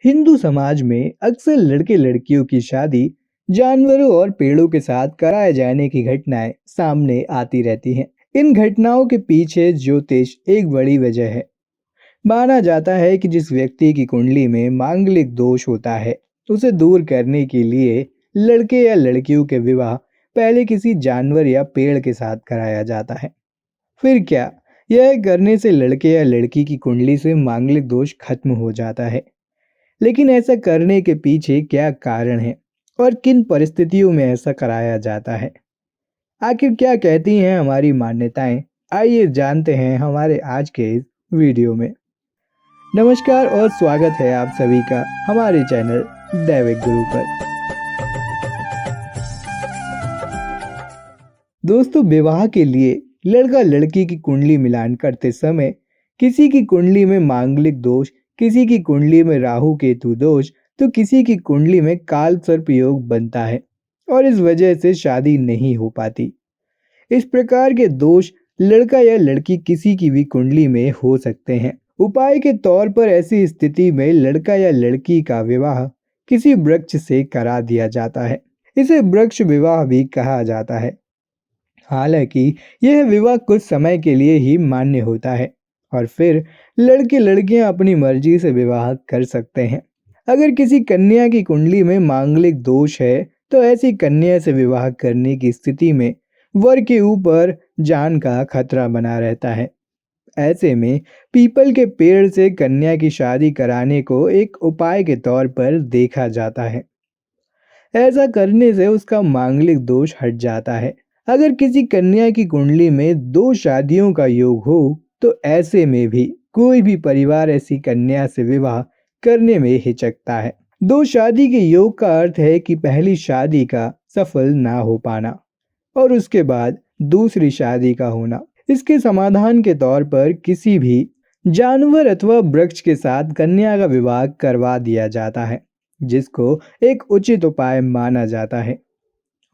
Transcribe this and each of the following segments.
हिंदू समाज में अक्सर लड़के लड़कियों की शादी जानवरों और पेड़ों के साथ कराए जाने की घटनाएं सामने आती रहती हैं। इन घटनाओं के पीछे ज्योतिष एक बड़ी वजह है। माना जाता है कि जिस व्यक्ति की कुंडली में मांगलिक दोष होता है, उसे दूर करने के लिए लड़के या लड़कियों के विवाह पहले किसी जानवर या पेड़ के साथ कराया जाता है। फिर क्या यह करने से लड़के या लड़की की कुंडली से मांगलिक दोष खत्म हो जाता है? लेकिन ऐसा करने के पीछे क्या कारण है और किन परिस्थितियों में ऐसा कराया जाता है? आखिर क्या कहती हैं हमारी मान्यताएं? आइए जानते हैं हमारे आज के इस वीडियो में। नमस्कार और स्वागत है आप सभी का हमारे चैनल दैविक गुरु पर। दोस्तों, विवाह के लिए लड़का लड़की की कुंडली मिलान करते समय किसी की कुंडली में मांगलिक दोष, किसी की कुंडली में राहु केतु दोष, तो किसी की कुंडली में काल सर्प योग बनता है और इस वजह से शादी नहीं हो पाती। इस प्रकार के दोष लड़का या लड़की किसी की भी कुंडली में हो सकते हैं। उपाय के तौर पर ऐसी स्थिति में लड़का या लड़की का विवाह किसी वृक्ष से करा दिया जाता है। इसे वृक्ष विवाह भी कहा जाता है। हालांकि यह विवाह कुछ समय के लिए ही मान्य होता है और फिर लड़के लड़कियां अपनी मर्जी से विवाह कर सकते हैं। अगर किसी कन्या की कुंडली में मांगलिक दोष है, तो ऐसी कन्या से विवाह करने की स्थिति में वर के ऊपर जान का खतरा बना रहता है। ऐसे में पीपल के पेड़ से कन्या की शादी कराने को एक उपाय के तौर पर देखा जाता है। ऐसा करने से उसका मांगलिक दोष हट जाता है। अगर किसी कन्या की कुंडली में दो शादियों का योग हो, तो ऐसे में भी कोई भी परिवार ऐसी कन्या से विवाह करने में हिचकता है। दो शादी के योग का अर्थ है कि पहली शादी का सफल ना हो पाना और उसके बाद दूसरी शादी का होना। इसके समाधान के तौर पर किसी भी जानवर अथवा वृक्ष के साथ कन्या का विवाह करवा दिया जाता है, जिसको एक उचित उपाय माना जाता है।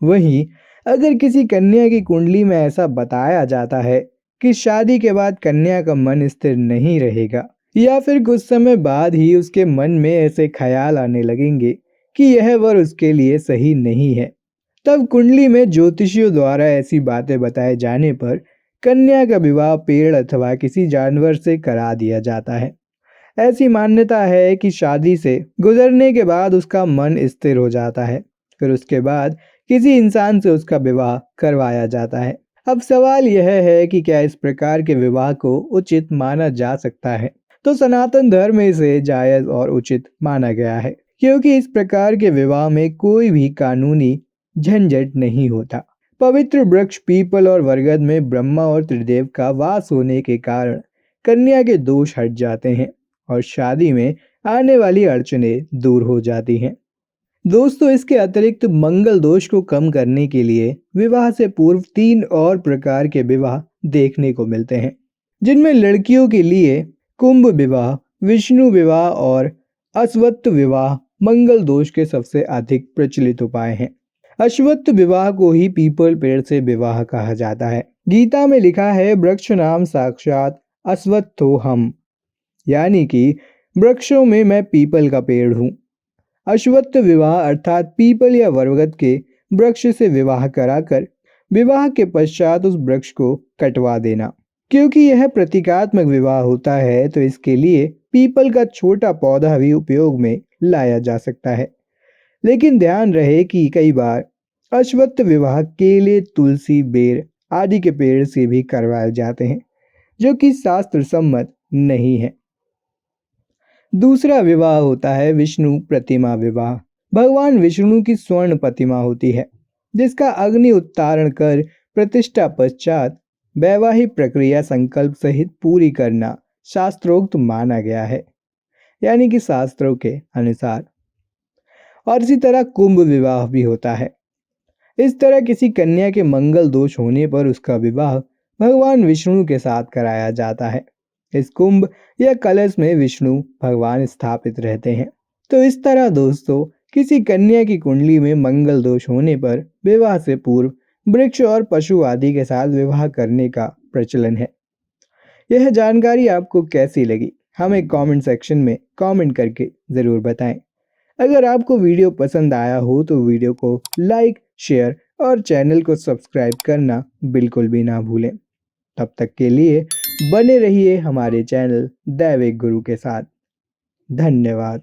वहीं अगर किसी कन्या की कुंडली में ऐसा बताया जाता है कि शादी के बाद कन्या का मन स्थिर नहीं रहेगा या फिर कुछ समय बाद ही उसके मन में ऐसे ख्याल आने लगेंगे कि यह वर उसके लिए सही नहीं है, तब कुंडली में ज्योतिषियों द्वारा ऐसी बातें बताए जाने पर कन्या का विवाह पेड़ अथवा किसी जानवर से करा दिया जाता है। ऐसी मान्यता है कि शादी से गुजरने के बाद उसका मन स्थिर हो जाता है, फिर उसके बाद किसी इंसान से उसका विवाह करवाया जाता है। अब सवाल यह है कि क्या इस प्रकार के विवाह को उचित माना जा सकता है? तो सनातन धर्म में इसे जायज और उचित माना गया है, क्योंकि इस प्रकार के विवाह में कोई भी कानूनी झंझट नहीं होता। पवित्र वृक्ष पीपल और बरगद में ब्रह्मा और त्रिदेव का वास होने के कारण कन्या के दोष हट जाते हैं और शादी में आने वाली अड़चनें दूर हो जाती हैं। दोस्तों, इसके अतिरिक्त मंगल दोष को कम करने के लिए विवाह से पूर्व 3 और प्रकार के विवाह देखने को मिलते हैं, जिनमें लड़कियों के लिए कुंभ विवाह, विष्णु विवाह और अश्वत्थ विवाह मंगल दोष के सबसे अधिक प्रचलित उपाय हैं। अश्वत्थ विवाह को ही पीपल पेड़ से विवाह कहा जाता है। गीता में लिखा है, वृक्ष नाम साक्षात अश्वत्थो हम, यानी कि वृक्षों में मैं पीपल का पेड़ हूँ। अश्वत्थ विवाह अर्थात पीपल या बरगद के वृक्ष से विवाह कराकर विवाह के पश्चात उस वृक्ष को कटवा देना। क्योंकि यह प्रतीकात्मक विवाह होता है, तो इसके लिए पीपल का छोटा पौधा भी उपयोग में लाया जा सकता है। लेकिन ध्यान रहे कि कई बार अश्वत्थ विवाह केले, तुलसी, बेर आदि के पेड़ से भी करवाए जाते हैं, जो कि शास्त्र सम्मत नहीं है। दूसरा विवाह होता है विष्णु प्रतिमा विवाह। भगवान विष्णु की स्वर्ण प्रतिमा होती है, जिसका अग्नि उत्तारण कर प्रतिष्ठा पश्चात वैवाहिक प्रक्रिया संकल्प सहित पूरी करना शास्त्रोक्त माना गया है, यानी कि शास्त्रों के अनुसार। और इसी तरह कुंभ विवाह भी होता है। इस तरह किसी कन्या के मंगल दोष होने पर उसका विवाह भगवान विष्णु के साथ कराया जाता है। इस कुंभ या कलश में विष्णु भगवान स्थापित रहते हैं। तो इस तरह दोस्तों, किसी कन्या की कुंडली में मंगल दोष होने पर विवाह से पूर्व वृक्ष और पशु आदि के साथ विवाह करने का प्रचलन है। यह जानकारी आपको कैसी लगी? हमें कमेंट सेक्शन में कमेंट करके ज़रूर बताएं। अगर आपको वीडियो पसंद आया हो तो वीडियो को लाइक, शेयर और चैनल को सब्सक्राइब करना बिल्कुल भी ना भूलें। तब तक के लिए बने रहिए हमारे चैनल दैविक गुरु के साथ। धन्यवाद।